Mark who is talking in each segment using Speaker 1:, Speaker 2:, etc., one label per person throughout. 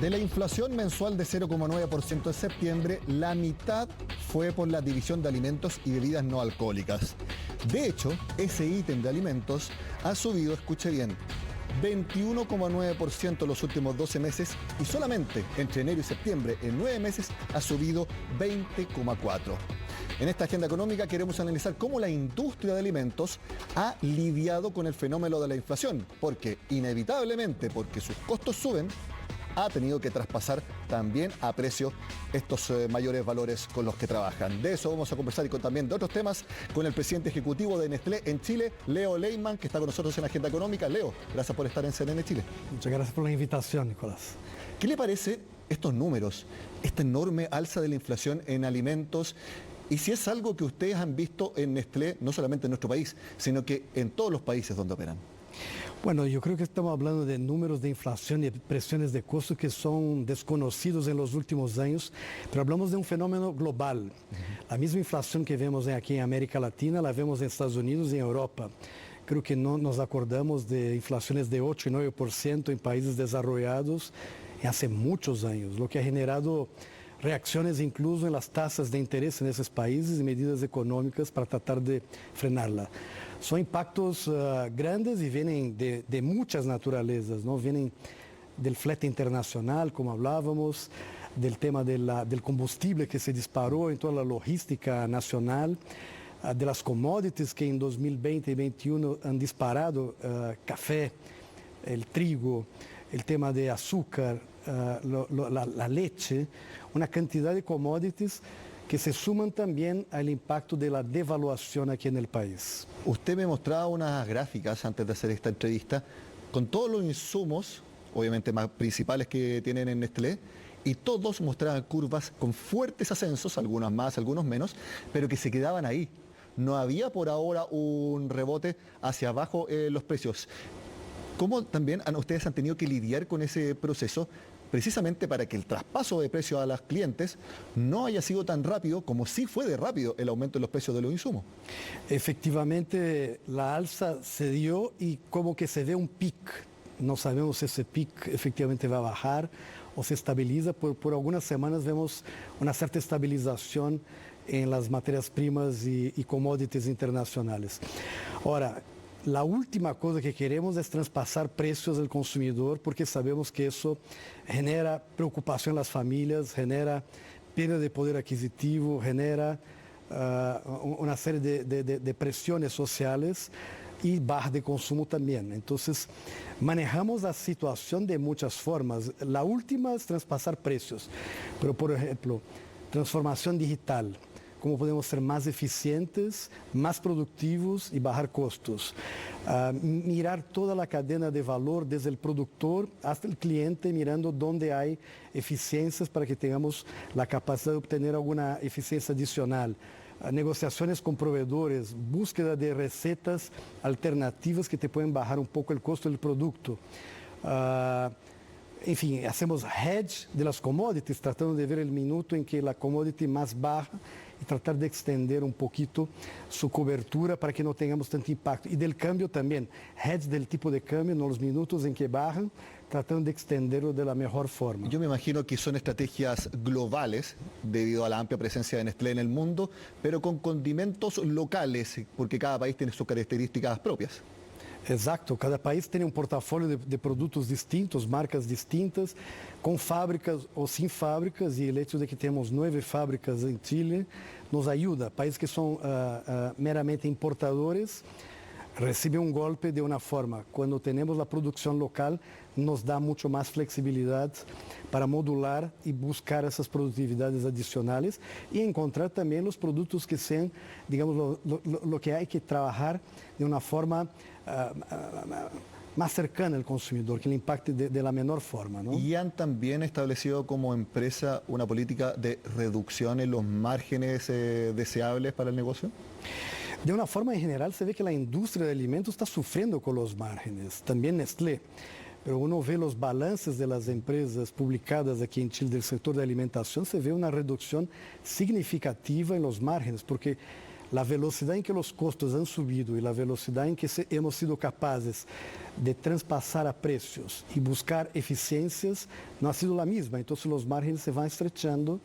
Speaker 1: De la inflación mensual de 0,9% en septiembre, la mitad fue por la división de alimentos y bebidas no alcohólicas. De hecho, ese ítem de alimentos ha subido, escuche bien, 21,9% en los últimos 12 meses y solamente entre enero y septiembre, en 9 meses, ha subido 20,4%. En esta agenda económica queremos analizar cómo la industria de alimentos ha lidiado con el fenómeno de la inflación, porque inevitablemente, porque sus costos suben, ha tenido que traspasar también a precio estos mayores valores con los que trabajan. De eso vamos a conversar y también de otros temas con el presidente ejecutivo de Nestlé en Chile, Leo Leyman, que está con nosotros en Agenda Económica. Leo, gracias por estar en CNN Chile.
Speaker 2: Muchas gracias por la invitación, Nicolás.
Speaker 1: ¿Qué le parece estos números, esta enorme alza de la inflación en alimentos? Y si es algo que ustedes han visto en Nestlé, no solamente en nuestro país, sino que en todos los países donde operan.
Speaker 2: Bueno, yo creo que estamos hablando de números de inflación y presiones de costos que son desconocidos en los últimos años, pero hablamos de un fenómeno global. La misma inflación que vemos aquí en América Latina, la vemos en Estados Unidos y en Europa. Creo que no nos acordamos de inflaciones de 8 y 9% en países desarrollados hace muchos años, lo que ha generado reacciones incluso en las tasas de interés en esos países y medidas económicas para tratar de frenarla. Son impactos grandes y vienen de muchas naturalezas, ¿no? Vienen del flete internacional, como hablábamos, del tema del combustible que se disparó en toda la logística nacional, de las commodities que en 2020 y 2021 han disparado, café, el trigo, el tema de azúcar, la leche, una cantidad de commodities que se suman también al impacto de la devaluación aquí en el país.
Speaker 1: Usted me mostraba unas gráficas antes de hacer esta entrevista con todos los insumos, obviamente más principales que tienen en Nestlé, y todos mostraban curvas con fuertes ascensos, algunos más, algunos menos, pero que se quedaban ahí. No había por ahora un rebote hacia abajo en los precios. ¿Cómo también ustedes han tenido que lidiar con ese proceso precisamente para que el traspaso de precios a los clientes no haya sido tan rápido como sí fue de rápido el aumento de los precios de los insumos?
Speaker 2: Efectivamente, la alza se dio y como que se ve un pic. No sabemos si ese pic efectivamente va a bajar o se estabiliza. Por algunas semanas vemos una cierta estabilización en las materias primas y commodities internacionales. Ahora, la última cosa que queremos es traspasar precios al consumidor porque sabemos que eso genera preocupación en las familias, genera pérdida de poder adquisitivo, genera una serie de presiones sociales y baja de consumo también. Entonces, manejamos la situación de muchas formas. La última es traspasar precios, pero por ejemplo, transformación digital. Cómo podemos ser más eficientes, más productivos y bajar costos. Mirar toda la cadena de valor desde el productor hasta el cliente, mirando dónde hay eficiencias para que tengamos la capacidad de obtener alguna eficiencia adicional. Negociaciones con proveedores, búsqueda de recetas alternativas que te pueden bajar un poco el costo del producto. En fin, hacemos hedge de las commodities, tratando de ver el minuto en que la commodity más baja y tratar de extender un poquito su cobertura para que no tengamos tanto impacto. Y del cambio también, hedge del tipo de cambio en los minutos en que bajan, tratando de extenderlo de la mejor forma.
Speaker 1: Yo me imagino que son estrategias globales debido a la amplia presencia de Nestlé en el mundo, pero con condimentos locales, porque cada país tiene sus características propias.
Speaker 2: Exacto, cada país tem um portfólio de produtos distintos, marcas distintas, com fábricas ou sem fábricas, e o hecho de que temos 9 fábricas em Chile nos ajuda. Países que são meramente importadores recebem um golpe de uma forma. Quando temos a produção local, nos dá muito mais flexibilidade para modular e buscar essas produtividades adicionais e encontrar também os produtos que são, digamos, lo que há que trabalhar de uma forma más cercana al consumidor, que le impacte de la menor forma, ¿no?
Speaker 1: ¿Y han también establecido como empresa una política de reducción en los márgenes deseables para el negocio?
Speaker 2: De una forma en general se ve que la industria de alimentos está sufriendo con los márgenes, también Nestlé. Pero uno ve los balances de las empresas publicadas aquí en Chile del sector de alimentación, se ve una reducción significativa en los márgenes, porque la velocidad en que los costos han subido y la velocidad en que hemos sido capaces de traspasar a precios y buscar eficiencias no ha sido la misma. Entonces los márgenes se van estrechando,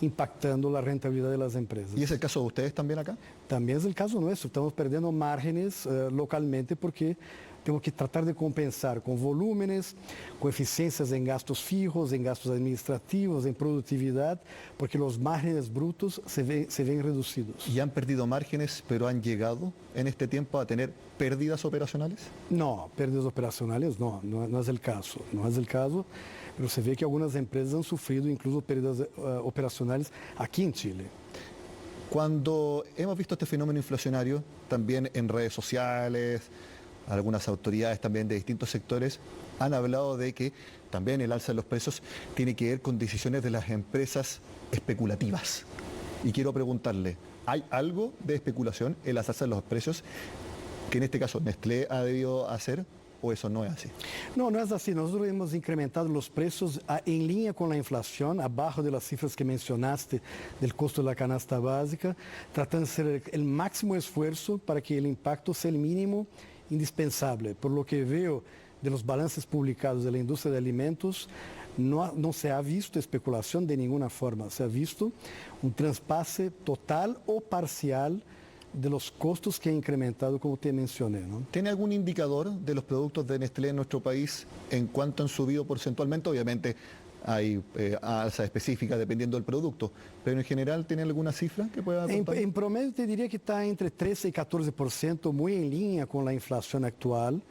Speaker 2: impactando la rentabilidad de las empresas.
Speaker 1: ¿Y es el caso de ustedes también acá?
Speaker 2: También es el caso nuestro. Estamos perdiendo márgenes localmente porque tenemos que tratar de compensar con volúmenes, con eficiencias en gastos fijos, en gastos administrativos, en productividad, porque los márgenes brutos se ven reducidos.
Speaker 1: ¿Y han perdido márgenes, pero han llegado en este tiempo a tener pérdidas operacionales?
Speaker 2: No, pérdidas operacionales no es el caso. No es el caso, pero se ve que algunas empresas han sufrido incluso pérdidas operacionales aquí en Chile.
Speaker 1: Cuando hemos visto este fenómeno inflacionario, también en redes sociales, algunas autoridades también de distintos sectores han hablado de que también el alza de los precios tiene que ver con decisiones de las empresas especulativas. Y quiero preguntarle, ¿hay algo de especulación en las alzas de los precios que en este caso Nestlé ha debido hacer o eso no es así?
Speaker 2: No es así. Nosotros hemos incrementado los precios en línea con la inflación, abajo de las cifras que mencionaste del costo de la canasta básica, tratando de hacer el máximo esfuerzo para que el impacto sea el mínimo indispensable. Por lo que veo de los balances publicados de la industria de alimentos, no se ha visto especulación de ninguna forma, se ha visto un traspase total o parcial de los costos que ha incrementado, como te mencioné, ¿no?
Speaker 1: ¿Tiene algún indicador de los productos de Nestlé en nuestro país en cuánto han subido porcentualmente? Obviamente hay alza específica dependiendo del producto, pero en general, ¿tiene alguna cifra que pueda aportar?
Speaker 2: En promedio te diría que está entre 13 y 14%, muy en línea con la inflación actual,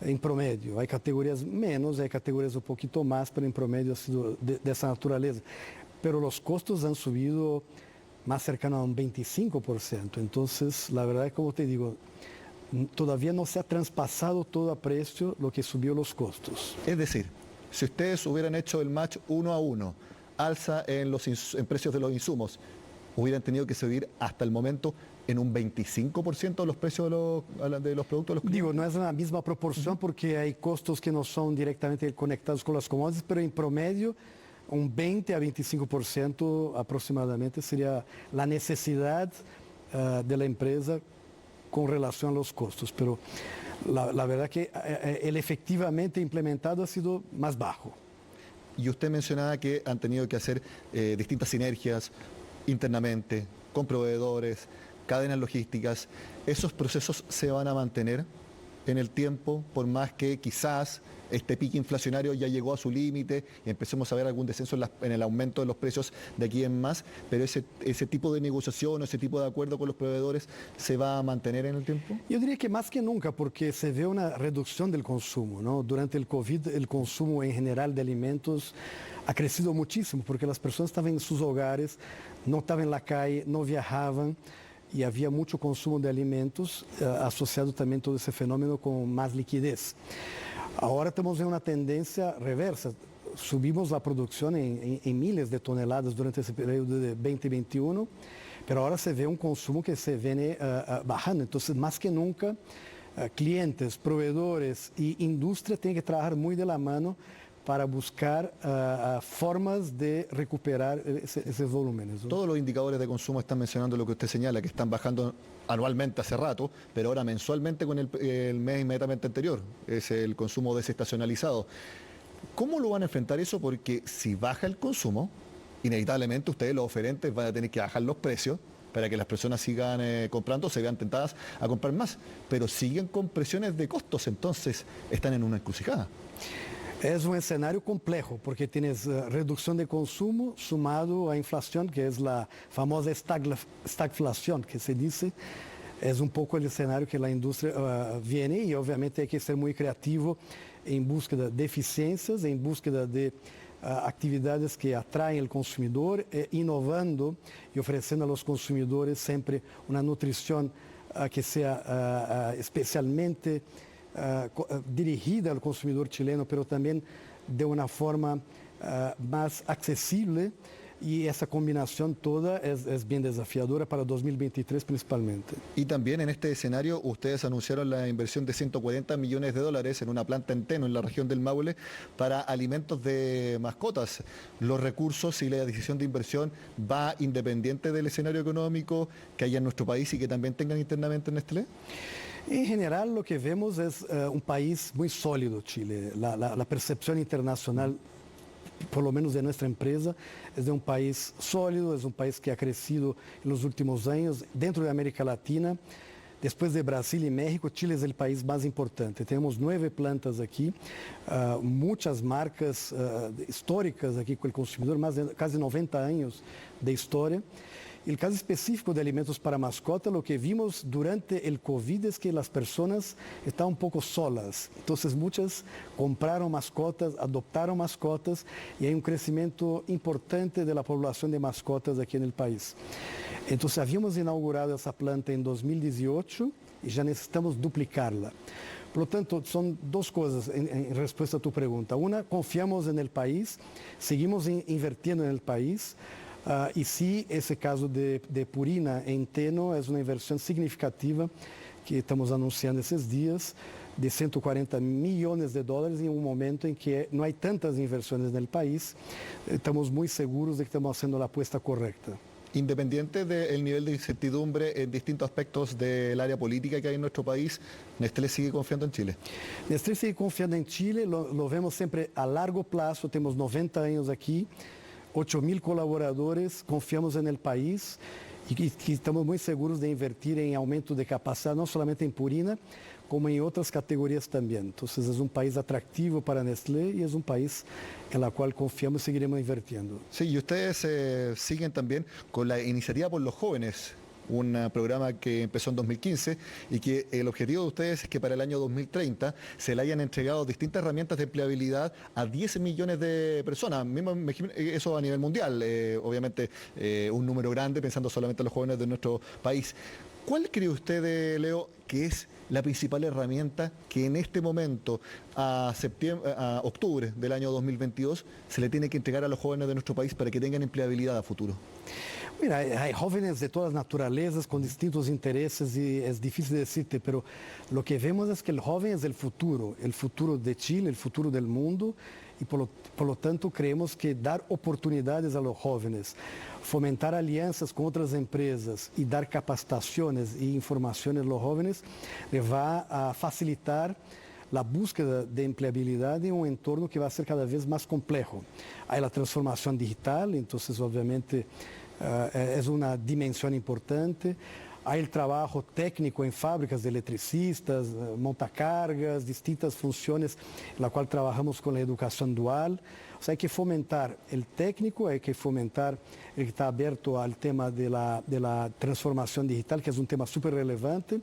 Speaker 2: en promedio. Hay categorías menos, hay categorías un poquito más, pero en promedio ha sido de esa naturaleza. Pero los costos han subido más cercano a un 25%. Entonces, la verdad, como te digo, todavía no se ha traspasado todo a precio lo que subió los costos.
Speaker 1: Es decir, si ustedes hubieran hecho el match 1 a 1, alza en precios de los insumos, hubieran tenido que subir hasta el momento en un 25% de los precios de los productos.
Speaker 2: Digo, no es la misma proporción porque hay costos que no son directamente conectados con las commodities, pero en promedio un 20 a 25% aproximadamente sería la necesidad de la empresa con relación a los costos. Pero la verdad que el efectivamente implementado ha sido más bajo.
Speaker 1: Y usted mencionaba que han tenido que hacer distintas sinergias internamente, con proveedores, cadenas logísticas. ¿Esos procesos se van a mantener en el tiempo, por más que quizás este pique inflacionario ya llegó a su límite y empecemos a ver algún descenso en el aumento de los precios de aquí en más, pero ese tipo de negociación o ese tipo de acuerdo con los proveedores se va a mantener en el tiempo?
Speaker 2: Yo diría que más que nunca, porque se ve una reducción del consumo, ¿no? Durante el COVID, el consumo en general de alimentos ha crecido muchísimo, porque las personas estaban en sus hogares, no estaban en la calle, no viajaban, y había mucho consumo de alimentos, asociado también todo ese fenómeno con más liquidez. Ahora estamos en una tendencia reversa. Subimos la producción en miles de toneladas durante ese periodo de 2021, pero ahora se ve un consumo que se viene bajando. Entonces, más que nunca, clientes, proveedores y industria tienen que trabajar muy de la mano para buscar formas de recuperar esos volúmenes, ¿no?
Speaker 1: Todos los indicadores de consumo están mencionando lo que usted señala, que están bajando anualmente hace rato, pero ahora mensualmente con el mes inmediatamente anterior. Es el consumo desestacionalizado. ¿Cómo lo van a enfrentar eso? Porque si baja el consumo, inevitablemente ustedes, los oferentes, van a tener que bajar los precios para que las personas sigan comprando, se vean tentadas a comprar más, pero siguen con presiones de costos, entonces están en una encrucijada.
Speaker 2: Es un escenario complejo porque tienes reducción de consumo sumado a inflación, que es la famosa estagflación que se dice. Es un poco el escenario que la industria viene y obviamente hay que ser muy creativo en búsqueda de eficiencias, en búsqueda de actividades que atraen al consumidor, innovando y ofreciendo a los consumidores siempre una nutrición que sea especialmente dirigida al consumidor chileno, pero también de una forma más accesible y esa combinación toda es bien desafiadora para 2023 principalmente.
Speaker 1: Y también en este escenario ustedes anunciaron la inversión de 140 millones de dólares en una planta en Teno, en la región del Maule, para alimentos de mascotas. Los recursos y la decisión de inversión va independiente del escenario económico que haya en nuestro país y que también tengan internamente en Nestlé.
Speaker 2: En general, lo que vemos es un país muy sólido, Chile. La percepción internacional, por lo menos de nuestra empresa, es de un país sólido, es un país que ha crecido en los últimos años. Dentro de América Latina, después de Brasil y México, Chile es el país más importante. Tenemos 9 plantas aquí, muchas marcas históricas aquí con el consumidor, más de casi 90 años de historia. El caso específico de alimentos para mascota, lo que vimos durante el COVID es que las personas estaban un poco solas. Entonces muchas compraron mascotas, adoptaron mascotas y hay un crecimiento importante de la población de mascotas aquí en el país. Entonces habíamos inaugurado esa planta en 2018 y ya necesitamos duplicarla. Por lo tanto, son dos cosas en respuesta a tu pregunta. Una, confiamos en el país, seguimos invirtiendo en el país. Y sí, ese caso de Purina en Teno es una inversión significativa que estamos anunciando estos días, de 140 millones de dólares en un momento en que no hay tantas inversiones en el país. Estamos muy seguros de que estamos haciendo la apuesta correcta.
Speaker 1: Independiente del nivel de incertidumbre en distintos aspectos del área política que hay en nuestro país, Nestlé sigue confiando en Chile.
Speaker 2: Nestlé sigue confiando en Chile, lo vemos siempre a largo plazo, tenemos 90 años aquí. 8.000 colaboradores, confiamos en el país y que estamos muy seguros de invertir en aumento de capacidad, no solamente en Purina, como en otras categorías también. Entonces es un país atractivo para Nestlé y es un país en el cual confiamos y seguiremos invirtiendo.
Speaker 1: Sí, y ustedes siguen también con la iniciativa por los jóvenes, un programa que empezó en 2015 y que el objetivo de ustedes es que para el año 2030 se le hayan entregado distintas herramientas de empleabilidad a 10 millones de personas. Eso a nivel mundial, obviamente un número grande pensando solamente en los jóvenes de nuestro país. ¿Cuál cree usted, Leo, que es la principal herramienta que en este momento, a octubre del año 2022, se le tiene que entregar a los jóvenes de nuestro país para que tengan empleabilidad a futuro?
Speaker 2: Mira, hay jóvenes de todas naturalezas con distintos intereses y es difícil decirte, pero lo que vemos es que el joven es el futuro de Chile, el futuro del mundo y por lo tanto creemos que dar oportunidades a los jóvenes, fomentar alianzas con otras empresas y dar capacitaciones e informaciones a los jóvenes les va a facilitar la búsqueda de empleabilidad en un entorno que va a ser cada vez más complejo. Hay la transformación digital, entonces obviamente es una dimensión importante. Hay el trabajo técnico en fábricas de electricistas, montacargas, distintas funciones en la cual trabajamos con la educación dual. O sea, hay que fomentar el técnico, hay que fomentar el que está abierto al tema de la transformación digital, que es un tema súper relevante.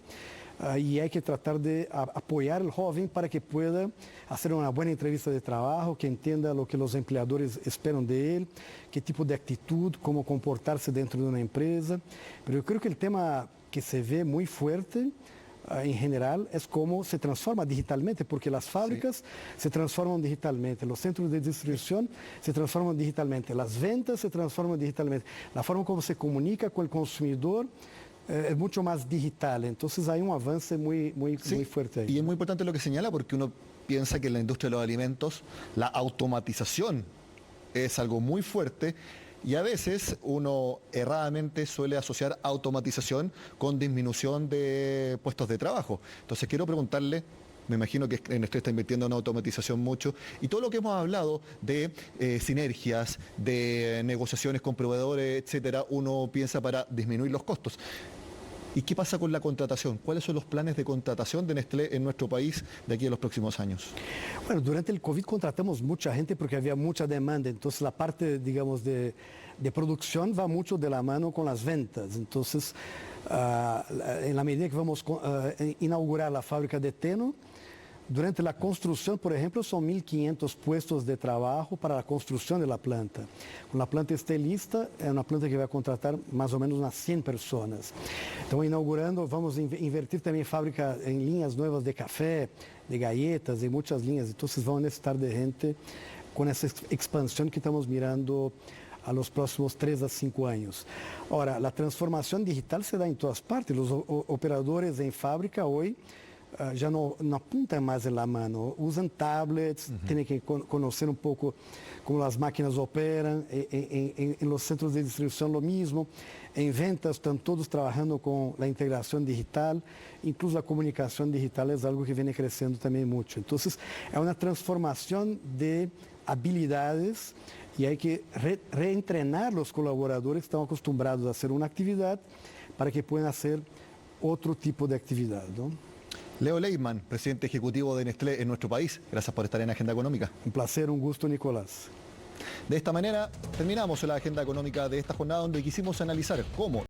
Speaker 2: Y hay que tratar de apoyar al joven para que pueda hacer una buena entrevista de trabajo, que entienda lo que los empleadores esperan de él, qué tipo de actitud, cómo comportarse dentro de una empresa. Pero yo creo que el tema que se ve muy fuerte en general es cómo se transforma digitalmente, porque las fábricas se transforman digitalmente, los centros de distribución se transforman digitalmente, las ventas se transforman digitalmente, la forma como se comunica con el consumidor es mucho más digital, entonces hay un avance muy fuerte ahí.
Speaker 1: Y es muy importante lo que señala porque uno piensa que en la industria de los alimentos la automatización es algo muy fuerte y a veces uno erradamente suele asociar automatización con disminución de puestos de trabajo. Entonces quiero preguntarle, me imagino que Nestlé está invirtiendo en automatización mucho y todo lo que hemos hablado de sinergias, de negociaciones con proveedores, etcétera, uno piensa para disminuir los costos. ¿Y qué pasa con la contratación? ¿Cuáles son los planes de contratación de Nestlé en nuestro país de aquí a los próximos años?
Speaker 2: Bueno, durante el COVID contratamos mucha gente porque había mucha demanda, entonces la parte, digamos, de producción va mucho de la mano con las ventas. Entonces, en la medida que vamos a inaugurar la fábrica de Teno, durante la construcción, por ejemplo, son 1.500 puestos de trabajo para la construcción de la planta. Cuando la planta esté lista, es una planta que va a contratar más o menos unas 100 personas. Estamos inaugurando, vamos a invertir también en fábrica en líneas nuevas de café, de galletas, de muchas líneas. Entonces vamos a necesitar de gente con esa expansión que estamos mirando a los próximos 3 a 5 años. Ahora, la transformación digital se da en todas partes. Los operadores en fábrica hoy ya no apuntan más en la mano, usan tablets, tienen que conocer un poco cómo las máquinas operan, en los centros de distribución lo mismo, en ventas están todos trabajando con la integración digital, incluso la comunicación digital es algo que viene creciendo también mucho. Entonces, es una transformación de habilidades y hay que reentrenar los colaboradores que están acostumbrados a hacer una actividad para que puedan hacer otro tipo de actividad, ¿no?
Speaker 1: Leo Lehmann, presidente ejecutivo de Nestlé en nuestro país. Gracias por estar en Agenda Económica.
Speaker 2: Un placer, un gusto, Nicolás.
Speaker 1: De esta manera terminamos la agenda económica de esta jornada donde quisimos analizar cómo